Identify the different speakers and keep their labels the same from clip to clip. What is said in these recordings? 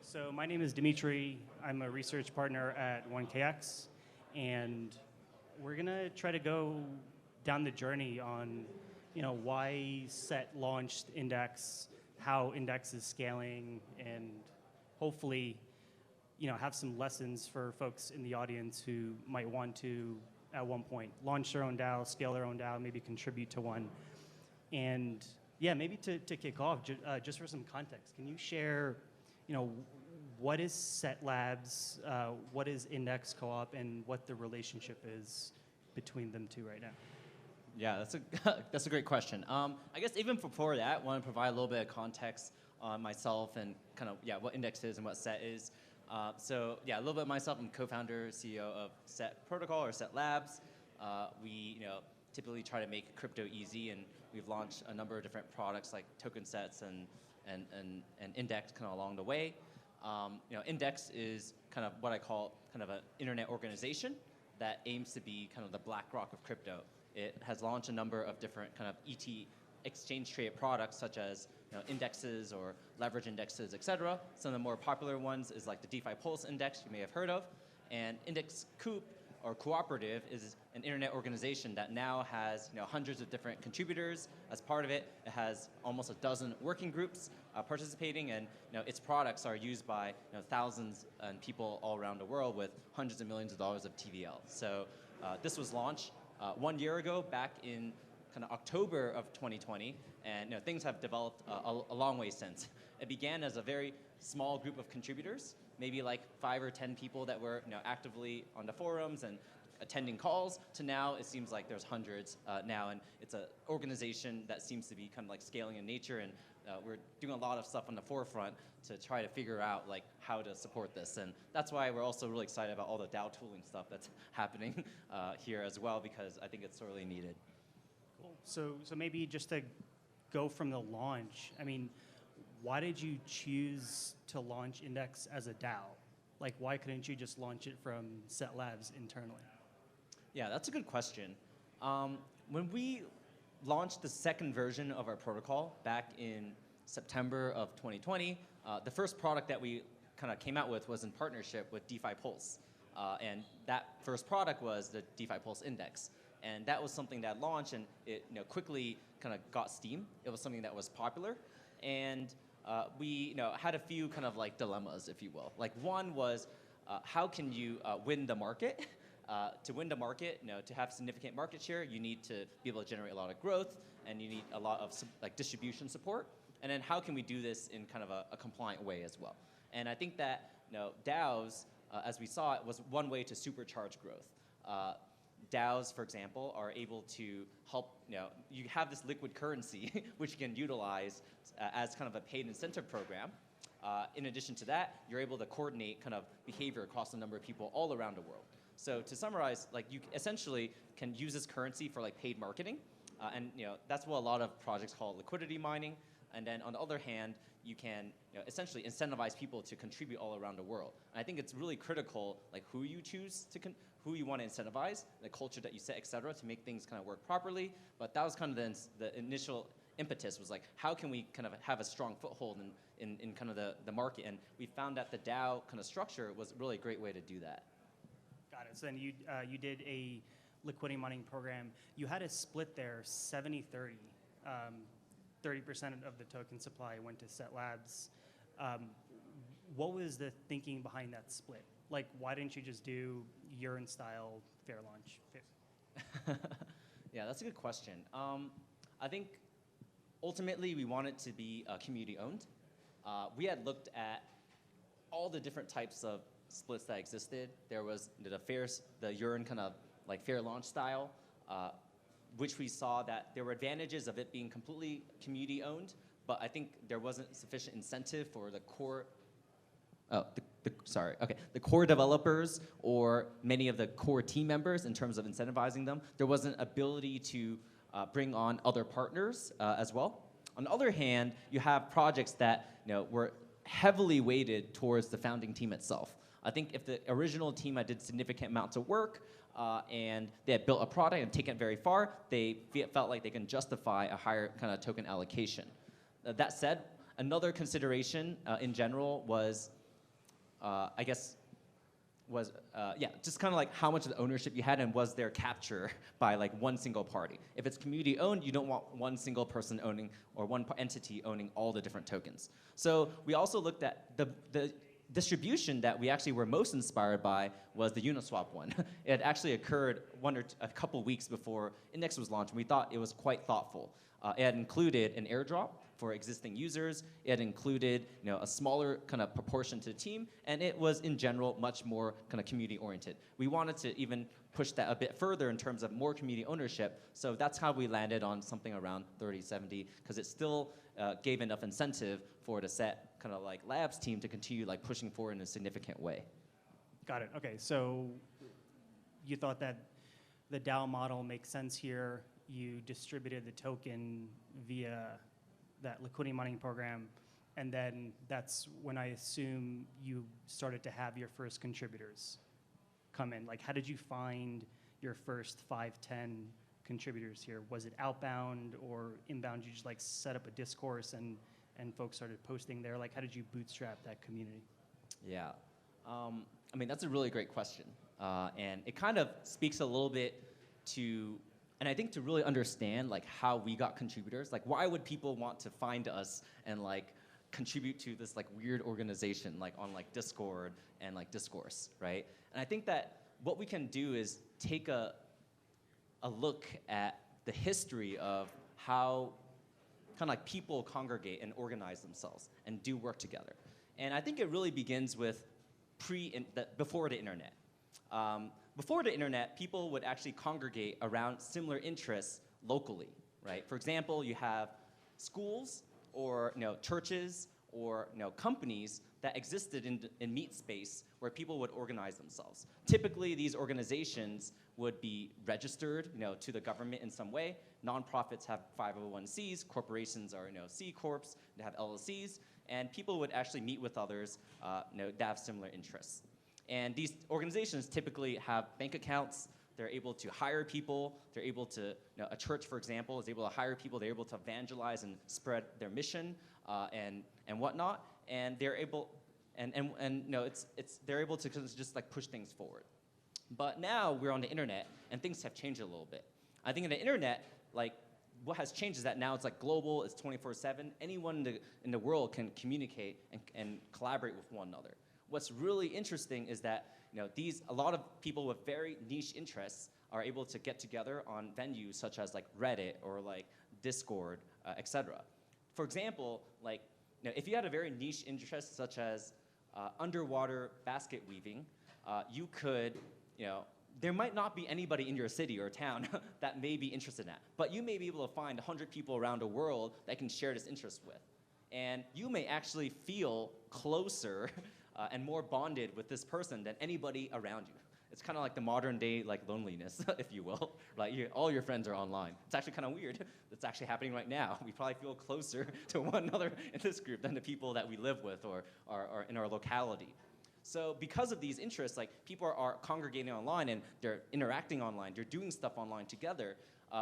Speaker 1: So my name is Dmitiry. I'm a research partner at 1KX, and we're gonna try to go down the journey on, why Set launched Index, how Index is scaling, and hopefully, have some lessons for folks in the audience who might want to, at one point, launch their own DAO, scale their own DAO, maybe contribute to one. And yeah, maybe to kick off, just for some context, can you share, what is Set Labs, what is Index Co-op, and what the relationship is between them two right now?
Speaker 2: Yeah, that's a great question. I guess even before that, I want to provide a little bit of context on myself and what Index is and what Set is. A little bit of myself. I'm co-founder, CEO of Set Protocol or Set Labs. We typically try to make crypto easy, and we've launched a number of different products like token sets and Index kind of along the way. Index is kind of what I call kind of an internet organization that aims to be kind of the BlackRock of crypto. It has launched a number of different kind of exchange traded products such as indexes or leverage indexes, et cetera. Some of the more popular ones is like the DeFi Pulse Index you may have heard of. And Index Coop or Cooperative is an internet organization that now has hundreds of different contributors. As part of it, it has almost a dozen working groups participating, and its products are used by thousands of people all around the world with hundreds of millions of dollars of TVL. So this was launched 1 year ago, back in kind of October of 2020, and things have developed a long way since. It began as a very small group of contributors, maybe like 5 or 10 people that were actively on the forums and attending calls, to now it seems like there's hundreds now, and it's an organization that seems to be kind of like scaling in nature, and we're doing a lot of stuff on the forefront to try to figure out like how to support this, and that's why we're also really excited about all the DAO tooling stuff that's happening here as well, because I think it's sorely needed.
Speaker 1: Cool. So maybe just to go from the launch, I mean, why did you choose to launch Index as a DAO? Like, why couldn't you just launch it from Set Labs internally?
Speaker 2: Yeah, that's a good question. When we launched the second version of our protocol back in September of 2020, the first product that we kind of came out with was in partnership with DeFi Pulse. And that first product was the DeFi Pulse Index. And that was something that launched, and it quickly kind of got steam. It was something that was popular. And we had a few kind of like dilemmas, if you will. Like one was, how can you win the market? To win the market, to have significant market share, you need to be able to generate a lot of growth, and you need a lot of like distribution support. And then how can we do this in kind of a compliant way as well? And I think that DAOs, as we saw it, was one way to supercharge growth. DAOs, for example, are able to help, you have this liquid currency which you can utilize as kind of a paid incentive program. In addition to that, you're able to coordinate kind of behavior across a number of people all around the world. So to summarize, like you essentially can use this currency for like paid marketing, and that's what a lot of projects call liquidity mining. And then on the other hand, you can essentially incentivize people to contribute all around the world. And I think it's really critical, like who you choose to, who you want to incentivize, the culture that you set, et cetera, to make things kind of work properly. But that was kind of the initial impetus, was like, how can we kind of have a strong foothold in kind of the market? And we found that the DAO kind of structure was really a great way to do that.
Speaker 1: Got it. So then you did a liquidity mining program. You had a split there, 70-30. 30% of the token supply went to Set Labs. What was the thinking behind that split? Like, why didn't you just do urine style fair launch?
Speaker 2: Yeah, that's a good question. I think ultimately we want it to be community owned. We had looked at all the different types of splits that existed. There was the urine kind of like fair launch style, which we saw that there were advantages of it being completely community owned, but I think there wasn't sufficient incentive for the core, the core developers or many of the core team members in terms of incentivizing them. There wasn't ability to bring on other partners as well. On the other hand, you have projects that were heavily weighted towards the founding team itself. I think if the original team had did significant amounts of work and they had built a product and taken it very far, they felt like they can justify a higher kind of token allocation. That said, another consideration in general was I guess, was just kind of like how much of the ownership you had and was there capture by like one single party. If it's community owned, you don't want one single person owning or one entity owning all the different tokens. So we also looked at the distribution that we actually were most inspired by was the Uniswap one. It had actually occurred a couple weeks before Index was launched, and we thought it was quite thoughtful. It had included an airdrop for existing users. It had included a smaller kind of proportion to the team, and it was in general much more kind of community oriented. We wanted to even push that a bit further in terms of more community ownership, so that's how we landed on something around 30-70, because it still gave enough incentive for the set kind of like labs team to continue like pushing forward in a significant way.
Speaker 1: Got it. Okay, so you thought that the DAO model makes sense here. You distributed the token via that liquidity mining program, and then that's when I assume you started to have your first contributors come in. Like, how did you find your first 5, 10 contributors here? Was it outbound or inbound? You just like set up a discourse and folks started posting there? Like, how did you bootstrap that community?
Speaker 2: Yeah, I mean, that's a really great question. And it kind of speaks a little bit to, and I think to really understand like how we got contributors, like why would people want to find us and like contribute to this like weird organization like on like Discord and like Discourse, right? And I think that what we can do is take a look at the history of how kind of like people congregate and organize themselves and do work together. And I think it really begins with before the internet. Before the internet, people would actually congregate around similar interests locally, right? For example, you have schools or churches or companies that existed in meet space where people would organize themselves. Typically, these organizations would be registered to the government in some way. Nonprofits have 501(c)s, corporations are C corps, they have LLCs, and people would actually meet with others that have similar interests. And these organizations typically have bank accounts. They're able to hire people. They're able to, a church, for example, is able to hire people. They're able to evangelize and spread their mission and whatnot. And they're able, they're able to just like push things forward. But now we're on the internet, and things have changed a little bit. I think in the internet, like what has changed is that now it's like global. It's 24/7. Anyone in the world can communicate and collaborate with one another. What's really interesting is that a lot of people with very niche interests are able to get together on venues such as like Reddit or like Discord, etc. For example, like if you had a very niche interest such as underwater basket weaving, you could there might not be anybody in your city or town that may be interested in that, but you may be able to find 100 people around the world that can share this interest with, and you may actually feel closer and more bonded with this person than anybody around you. It's kind of like the modern day like loneliness, if you will. Like all your friends are online. It's actually kind of weird. It's actually happening right now. We probably feel closer to one another in this group than the people that we live with or are in our locality. So because of these interests, like people are congregating online and they're interacting online, they're doing stuff online together.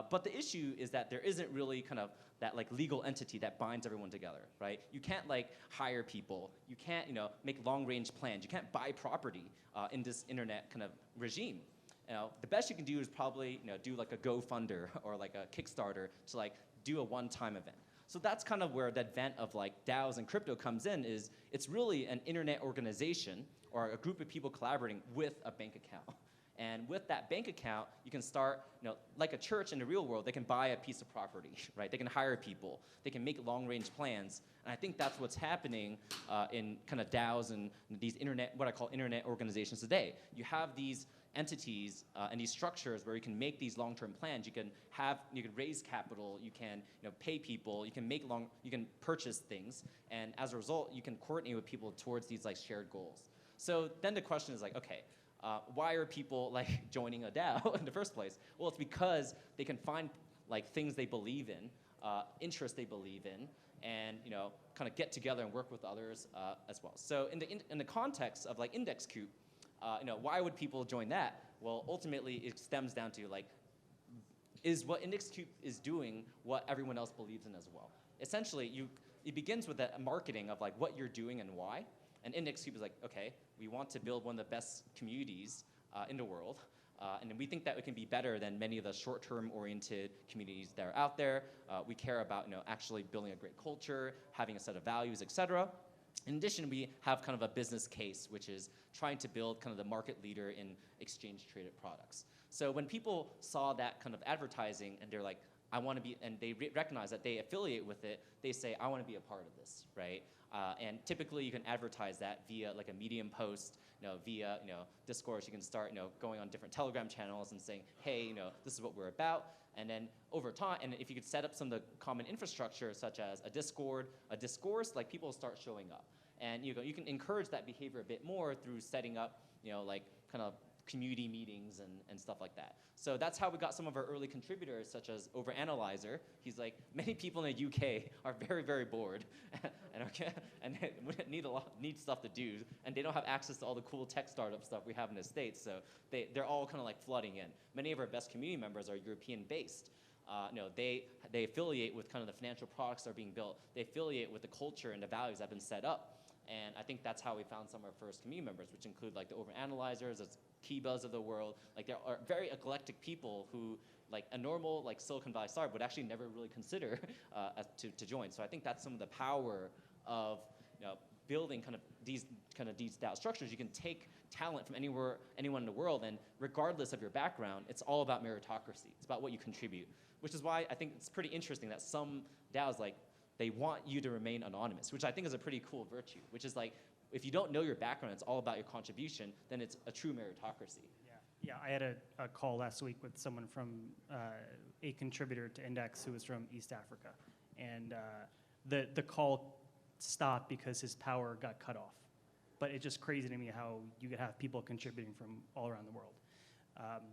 Speaker 2: But the issue is that there isn't really kind of that like legal entity that binds everyone together, right? You can't like hire people. You can't make long-range plans. You can't buy property in this internet kind of regime. The best you can do is probably do like a GoFunder or like a Kickstarter to like do a one-time event. So that's kind of where the advent of like DAOs and crypto comes in. Is it's really an internet organization or a group of people collaborating with a bank account. And with that bank account, you can start, like a church in the real world, they can buy a piece of property, right? They can hire people. They can make long-range plans. And I think that's what's happening in kind of DAOs and these what I call internet organizations today. You have these entities and these structures where you can make these long-term plans. You can raise capital. You can pay people. You can purchase things. And as a result, you can coordinate with people towards these like shared goals. So then the question is like, okay, why are people like joining a DAO in the first place? Well, it's because they can find like things they believe in, interests they believe in, and kind of get together and work with others as well. So in the context of like Index Coop, why would people join that? Well, ultimately it stems down to like, is what Index Coop is doing what everyone else believes in as well? Essentially, it begins with a marketing of like what you're doing and why. And Index Coop is like, okay, we want to build one of the best communities in the world. And we think that it can be better than many of the short-term oriented communities that are out there. We care about actually building a great culture, having a set of values, et cetera. In addition, we have kind of a business case, which is trying to build kind of the market leader in exchange-traded products. So when people saw that kind of advertising and they're like, I want to be, and they recognize that they affiliate with it, they say, I want to be a part of this, right? And typically you can advertise that via like a Medium post, via Discourse. You can start going on different Telegram channels and saying, hey, this is what we're about. And then over time, and if you could set up some of the common infrastructure such as a Discord, a Discourse, like people start showing up. And you can encourage that behavior a bit more through setting up like kind of community meetings and stuff like that. So that's how we got some of our early contributors, such as Overanalyzer. He's like, many people in the UK are very, very bored and need stuff to do, and they don't have access to all the cool tech startup stuff we have in the States, so they're all kind of like flooding in. Many of our best community members are European-based. They affiliate with kind of the financial products that are being built. They affiliate with the culture and the values that have been set up. And I think that's how we found some of our first community members, which include like the Overanalyzers, the Kibas of the world. Like there are very eclectic people who, like a normal like Silicon Valley startup would actually never really consider to join. So I think that's some of the power of building kind of these DAO structures. You can take talent from anyone in the world, and regardless of your background, it's all about meritocracy. It's about what you contribute, which is why I think it's pretty interesting that some DAOs they want you to remain anonymous, which I think is a pretty cool virtue, which is like, if you don't know your background, it's all about your contribution, then it's a true meritocracy.
Speaker 1: Yeah, I had a call last week with someone from a contributor to Index who was from East Africa. And the call stopped because his power got cut off. But it's just crazy to me how you could have people contributing from all around the world.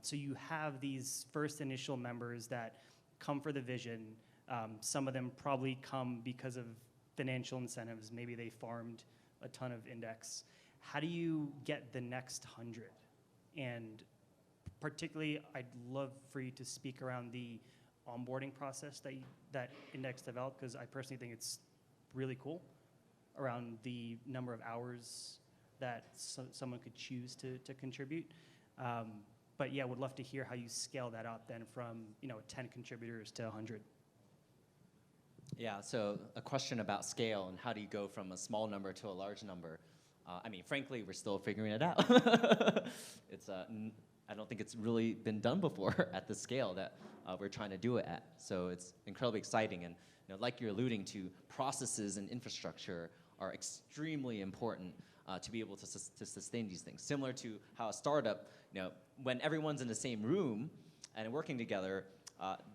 Speaker 1: So you have these first initial members that come for the vision. Some of them probably come because of financial incentives. Maybe they farmed a ton of Index. How do you get the next 100? And particularly, I'd love for you to speak around the onboarding process that Index developed, because I personally think it's really cool around the number of hours that someone could choose to contribute. But yeah, would love to hear how you scale that up then from 10 contributors to 100.
Speaker 2: Yeah, so a question about scale and how do you go from a small number to a large number. I mean, frankly, we're still figuring it out. I don't think it's really been done before at the scale that we're trying to do it at. So it's incredibly exciting. And like you're alluding to, processes and infrastructure are extremely important to be able to sustain these things. Similar to how a startup, when everyone's in the same room and working together,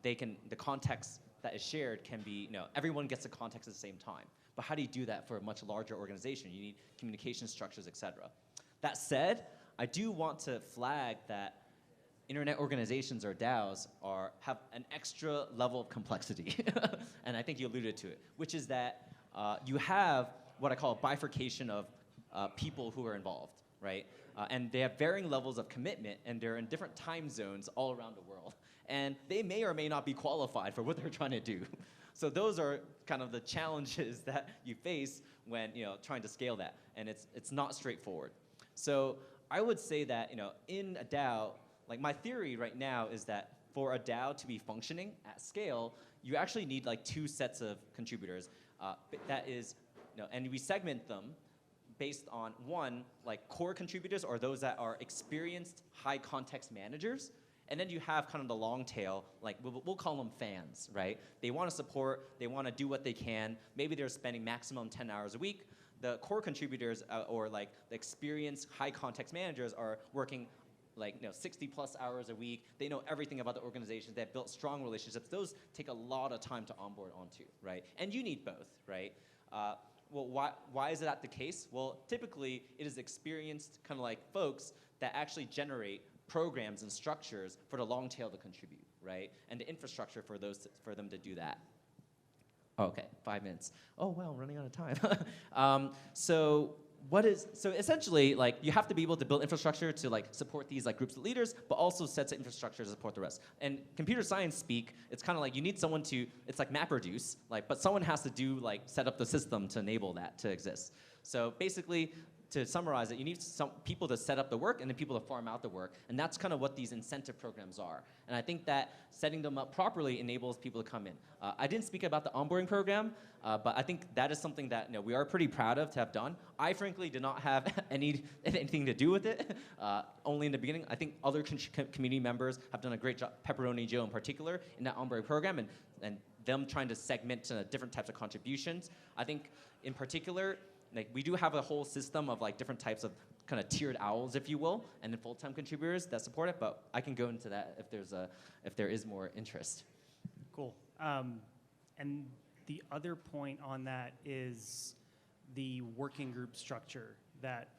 Speaker 2: the context that is shared can be, everyone gets the context at the same time. But how do you do that for a much larger organization? You need communication structures, et cetera. That said, I do want to flag that internet organizations or DAOs have an extra level of complexity. And I think you alluded to it, which is that you have what I call a bifurcation of people who are involved, right? And they have varying levels of commitment, and they're in different time zones all around the world. And they may or may not be qualified for what they're trying to do. So those are kind of the challenges that you face when trying to scale that, and it's not straightforward. So I would say that in a DAO, like my theory right now is that for a DAO to be functioning at scale, you actually need like two sets of contributors. That is, and we segment them based on one, like core contributors or those that are experienced high context managers. And then you have kind of the long tail, like we'll call them fans, right? They want to support, they want to do what they can. Maybe they're spending maximum 10 hours a week. The core contributors or like the experienced high context managers are working like 60 plus hours a week. They know everything about the organization. They've built strong relationships. Those take a lot of time to onboard onto, right? And you need both, right? Well, why is that the case? Well, typically it is experienced kind of like folks that actually generate programs and structures for the long tail to contribute, right? And the infrastructure for them to do that. Okay, 5 minutes. Oh wow, I'm running out of time. So essentially, like you have to be able to build infrastructure to like support these like groups of leaders, but also sets of infrastructure to support the rest. And computer science speak, it's kind of like you need someone to, it's like MapReduce, like, but someone has to do like set up the system to enable that to exist. So basically, to summarize it, you need some people to set up the work and then people to farm out the work. And that's kind of what these incentive programs are. And I think that setting them up properly enables people to come in. I didn't speak about the onboarding program, but I think that is something that we are pretty proud of to have done. I frankly did not have anything to do with it, only in the beginning. I think other community members have done a great job, Pepperoni Joe in particular, in that onboarding program, and them trying to segment different types of contributions. I think in particular, we do have a whole system of different types of kind of tiered owls, if you will, and then full-time contributors that support it. But I can go into that if there is more interest.
Speaker 1: Cool. And the other point on that is the working group structure that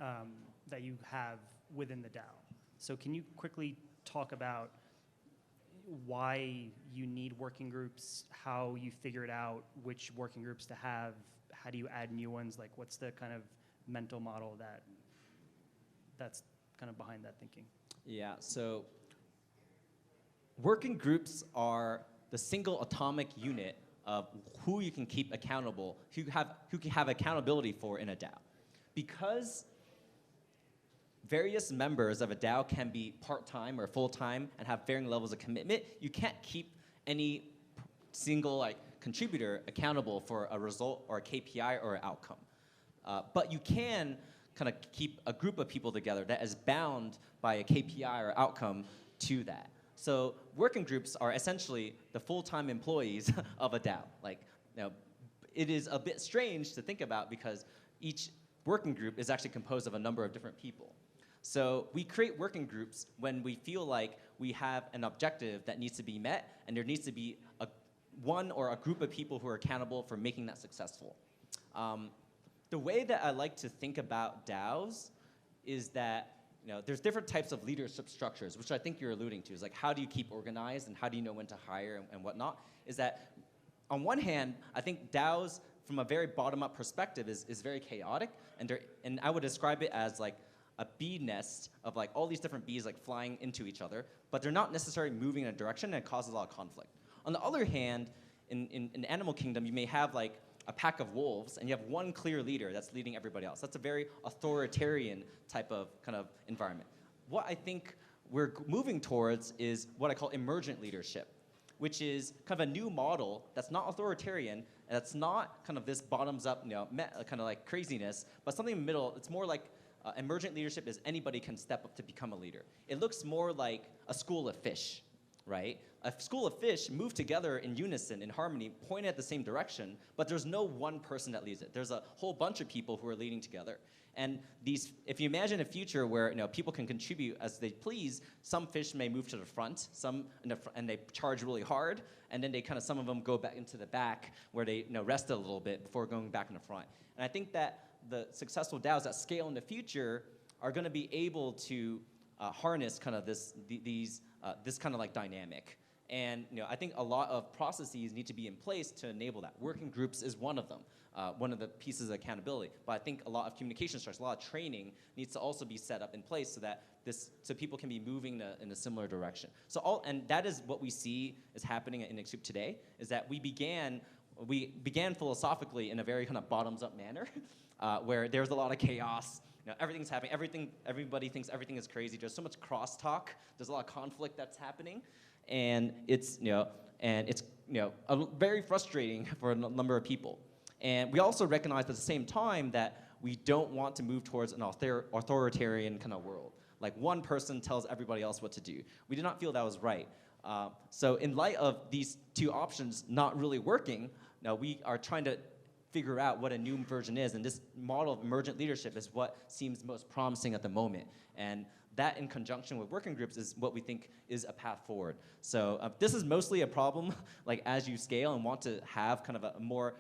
Speaker 1: that you have within the DAO. So can you quickly talk about why you need working groups, how you figured out which working groups to have, how do you add new ones? What's the kind of mental model that's kind of behind that thinking?
Speaker 2: Yeah, so working groups are the single atomic unit of who you can keep accountable, who can have accountability for in a DAO. Because various members of a DAO can be part-time or full-time and have varying levels of commitment, you can't keep any single contributor accountable for a result or a KPI or an outcome. But you can kind of keep a group of people together that is bound by a KPI or outcome to that. So working groups are essentially the full-time employees of a DAO. It is a bit strange to think about because each working group is actually composed of a number of different people. So we create working groups when we feel like we have an objective that needs to be met, and there needs to be one or a group of people who are accountable for making that successful. The way that I like to think about DAOs is that there's different types of leadership structures, which I think you're alluding to. Is how do you keep organized and how do you know when to hire and whatnot? Is that on one hand, I think DAOs from a very bottom-up perspective is very chaotic, and I would describe it as a bee nest of all these different bees flying into each other, but they're not necessarily moving in a direction, and it causes a lot of conflict. On the other hand, in Animal Kingdom, you may have a pack of wolves, and you have one clear leader that's leading everybody else. That's a very authoritarian type of kind of environment. What I think we're moving towards is what I call emergent leadership, which is kind of a new model that's not authoritarian, and that's not kind of this bottoms-up, kind of craziness, but something in the middle. It's more emergent leadership is anybody can step up to become a leader. It looks more like a school of fish, right? A school of fish move together in unison, in harmony, pointing at the same direction, but there's no one person that leads it. There's a whole bunch of people who are leading together. And if you imagine a future where people can contribute as they please, some fish may move to the front, and they charge really hard, and then some of them go back into the back where they rest a little bit before going back in the front. And I think that the successful DAOs that scale in the future are going to be able to harness kind of this kind of dynamic. And I think a lot of processes need to be in place to enable that. Working groups is one of them, one of the pieces of accountability. But I think a lot of communication structures, a lot of training needs to also be set up in place so people can be moving in a similar direction. And that is what we see is happening at Index Coop today, is that we began philosophically in a very kind of bottoms-up manner, where there's a lot of chaos. Everything's happening. Everybody thinks everything is crazy. There's so much crosstalk. There's a lot of conflict that's happening. And it's very frustrating for a number of people. And we also recognize at the same time that we don't want to move towards an authoritarian kind of world. One person tells everybody else what to do. We did not feel that was right. So in light of these two options not really working, now we are trying to figure out what a new version is, and this model of emergent leadership is what seems most promising at the moment. And that in conjunction with working groups is what we think is a path forward. So this is mostly a problem as you scale and want to have kind of a more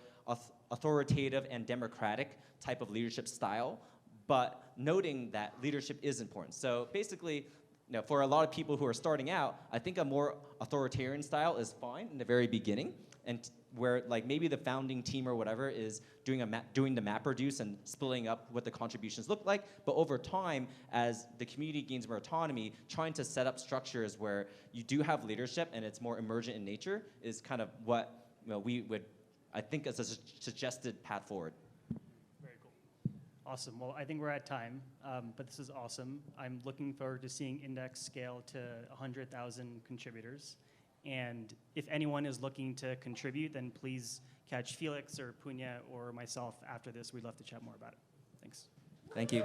Speaker 2: authoritative and democratic type of leadership style, but noting that leadership is important. So basically, for a lot of people who are starting out, I think a more authoritarian style is fine in the very beginning, and where maybe the founding team or whatever is doing the map reduce and splitting up what the contributions look like. But over time, as the community gains more autonomy, trying to set up structures where you do have leadership and it's more emergent in nature is kind of what we would, I think, as a suggested path forward.
Speaker 1: Very cool. Awesome. Well, I think we're at time, but this is awesome. I'm looking forward to seeing Index scale to 100,000 contributors. And if anyone is looking to contribute, then please catch Felix or Punya or myself after this. We'd love to chat more about it. Thanks.
Speaker 2: Thank you.